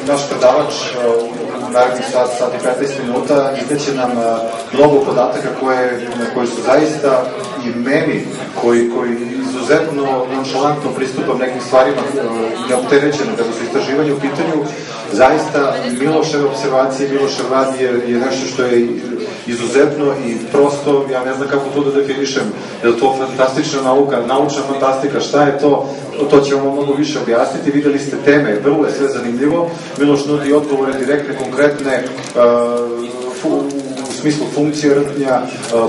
naš predavač u narednih sat i 15 minuta izneće nam mnogo podataka koji su zaista i meni koji izuzetno nonšalantno pristupam nekim stvarima neopterećeno kada su istraživanje u pitanju. Zaista Miloševe observacije, Milošev rad je nešto što je izuzetno i prosto, ja ne znam kako to da definišem, je li to fantastična nauka, naučna fantastika, šta je to, to ćemo mnogo više objasniti. Videli ste teme, vrlo je sve zanimljivo. Miloš nudi odgovore direktne, konkretne, u smislu funkcije rtnja,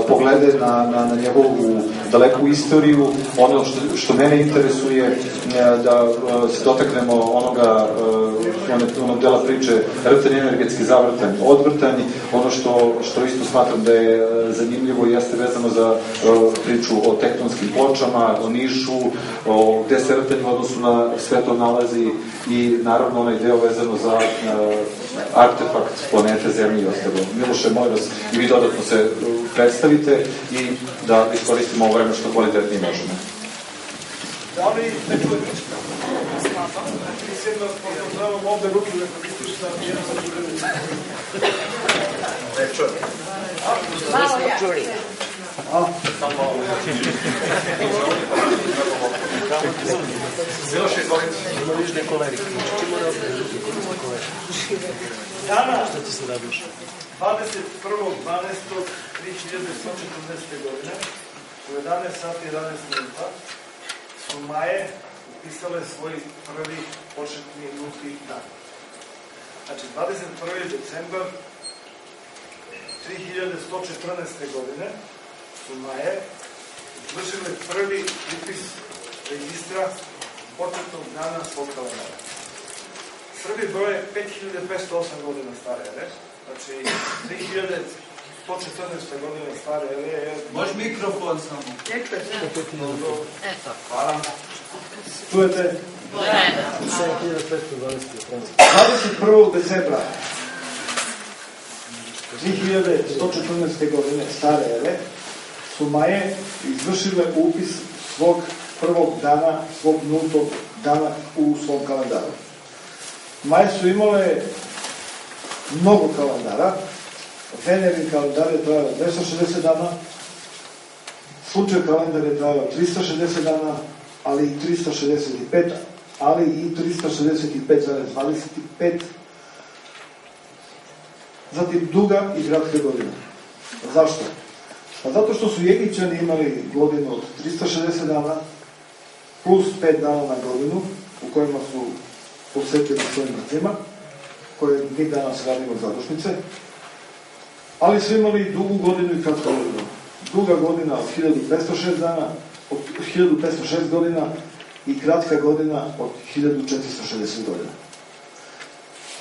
poglede na njegovu daleku istoriju. Ono što mene interesuje da se dotaknemo onog dela priče rtanj, energetski zavrtanj, odvrtanj. Ono što isto smatram da je zanimljivo jeste vezano za priču o tektonskim pločama, o Nišu, gde se rtanj u odnosu na sve to nalazi i naravno onaj deo vezano za artefakt planete Zemlje i ostalo. Miloše, molim vas i vi dodatno se predstavite i da iskoristimo ovo vreme što kvalitetnije možemo. Da li ne čuje ništa? Mislim da pozdravljam ovde ruke da misliš da jedan sa čujem. Ne čuje. Malo ja. Samo ovo. Još izvolite. Ima nižne koleri. Danas, Šta ti se radiš? 21.12.3114. godine, u 11 sati 11 minuta, su Maje upisale svoj prvi početni nulti dan. Znači, 21. decembar 3114. godine su Maje izvršile prvi upis registra početnog dana svog kalendara. Srbi broje 5508 godina stare ere, znači 3114. godina stare ere je... Može mikrofon samo. Eto. Hvala. Čujete? 21. decembra 2114. godine stare ere su Maje izvršile upis svog prvog dana, svog nultog dana u svom kalendaru. Maje su imale mnogo kalendara. Venerin kalendar je trajao 260 dana, Sunčev kalendar je trajao 360 dana, ali i 365, ali i 365,25, zatim duga i kratka godina. Zašto? Pa zato što su Egipćani imali godinu od 360 dana, plus 5 dana na godinu, u kojima su posvetili svojim mrtvima, koje mi danas radimo zadušnice, ali su imali dugu godinu i kratku godinu. Duga godina od 1506 dana, od 1506 godina i kratka godina od 1460 godina.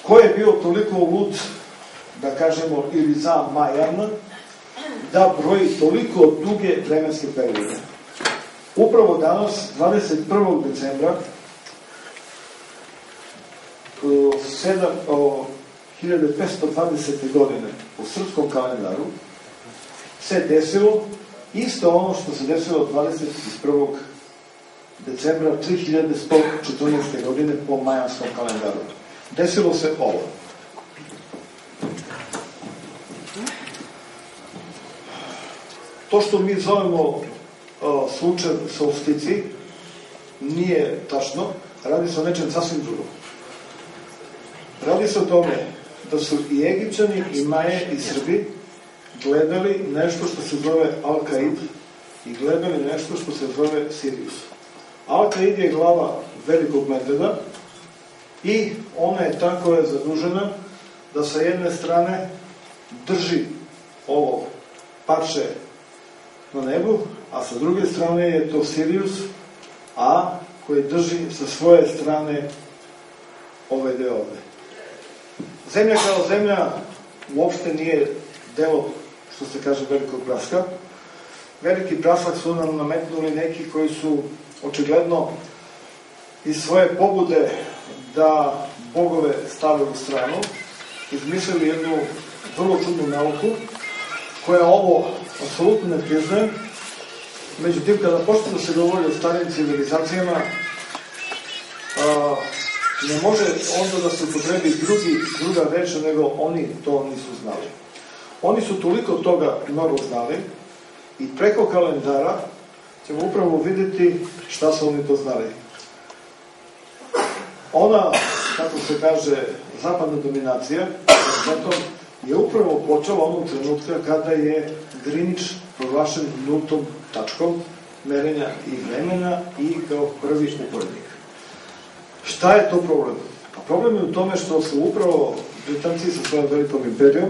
Ko je bio toliko lud, da kažemo, ili za Majan, da broji toliko duge vremenske periode? Upravo danas, 21. decembra 1520. godine u srpskom kalendaru se desilo isto ono što se desilo 21. decembra 3114. godine po majanskom kalendaru. Desilo se ovo. To što mi zovemo Sunčev solstici nije tačno, radi se o nečem sasvim drugom. Radi se o tome da su i Egipćani, i Maje, i Srbi gledali nešto što se zove Al-Kaid i gledali nešto što se zove Sirius. Al-Kaid je glava velikog medveda i ona je ta koja je zadužena da sa jedne strane drži ovo parče na nebu, a sa druge strane je to Sirius, a koji drži sa svoje strane ovaj deo ovde. Zemlja kao zemlja uopšte nije delo, što se kaže, velikog praska. Veliki prasak su nam nametnuli neki koji su očigledno iz svoje pobude da bogove stave u stranu, izmislili jednu vrlo čudnu nauku, koja ovo apsolutno ne priznaje. Međutim, kada počne da se govori o starim civilizacijama, ne može onda da se upotrebi druga reč nego oni to nisu znali. Oni su toliko toga mnogo znali i preko kalendara ćemo upravo vidjeti šta su oni to znali. Ona, kako se kaže, zapadna dominacija, zato je upravo počela onog trenutka kada je Greenwich proglašen nultom tačkom merenja i vremena i kao prvi uporednik. Šta je to problem? Pa problem je u tome što su upravo Britanci sa svojom velikom imperijom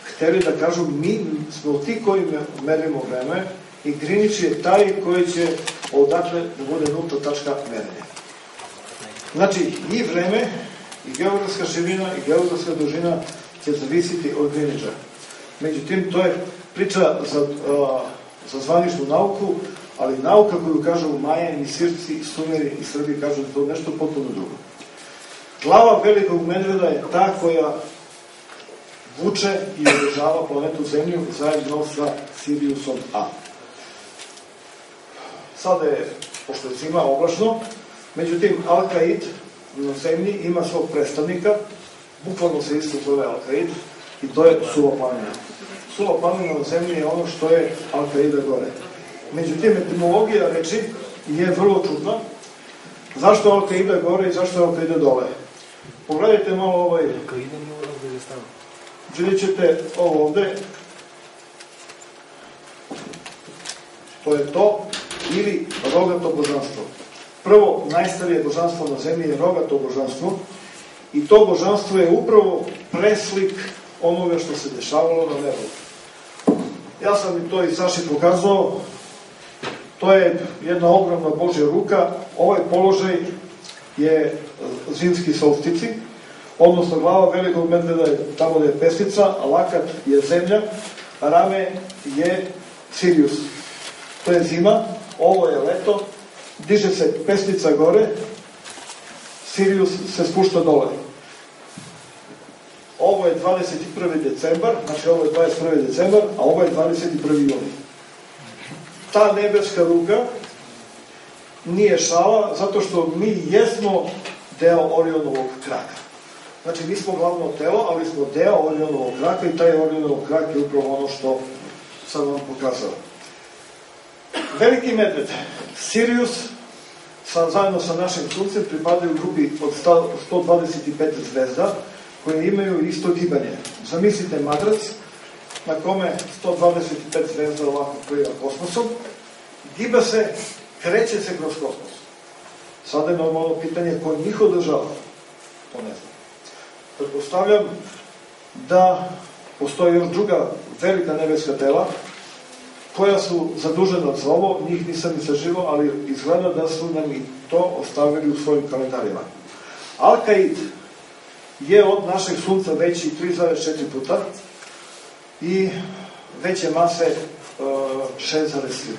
hteli da kažu mi smo ti koji merimo vreme i Greenwich je taj koji će odatle da bude nulta tačka merenja. Znači, i vreme, i geografska širina, i geografska dužina će zavisiti od Greenwicha. Međutim, to je priča za zvaničnu nauku, ali nauka koju kažu Majani, Sirci, Sumeri i Srbi kažu da to nešto potpuno drugo. Glava velikog medveda je ta koja vuče i održava planetu Zemlju zajedno sa Siriusom A. Sada je, pošto je zima, oblačno, međutim, Alkaid na Zemlji ima svog predstavnika, bukvalno se isto zove Alkaid, i to je suva planina. Suva planina na Zemlji je ono što je Alkaida gore. Međutim, etimologija reči je vrlo čudna. Zašto Alkaida gore i zašto Alkaida dole? Pogledajte malo ovaj... Vidjet ćete ovo ovde. To je to, ili rogato božanstvo. Prvo, najstarije božanstvo na zemlji je rogato božanstvo i to božanstvo je upravo preslik onoga što se dešavalo na nebu. Ja sam i to i Saši pokazao. To je jedna ogromna Božja ruka. Ovaj položaj je zimski solstici, odnosno glava velikog medveda je tamo da je pestica, a lakat je zemlja, a rame je Sirius. To je zima, ovo je leto, diže se pestica gore, Sirius se spušta dole. Ovo je 21. decembar, znači ovo je 21. decembar, a ovo je 21. juni. Ta nebeska ruka nije šala, zato što mi jesmo deo Orionovog kraka. Znači, nismo glavno telo, ali smo deo Orionovog kraka i taj Orionov krak je upravo ono što sam vam pokazao. Veliki medved, Sirius, zajedno sa našim suncem, pripadaju grupi od 125 zvezda, koje imaju isto gibanje. Zamislite madrac, na kome 125 zvezda ovako pliva kosmosom, giba se, kreće se kroz kosmos. Sada je normalno pitanje ko njih održava, to ne znam. Pretpostavljam da postoje još druga velika nebeska tela koja su zadužena za ovo, njih nisam istraživao, ali izgleda da su nam i to ostavili u svojim kalendarima. Alkaid je od našeg sunca veći 3,4 puta i veće mase 6,3.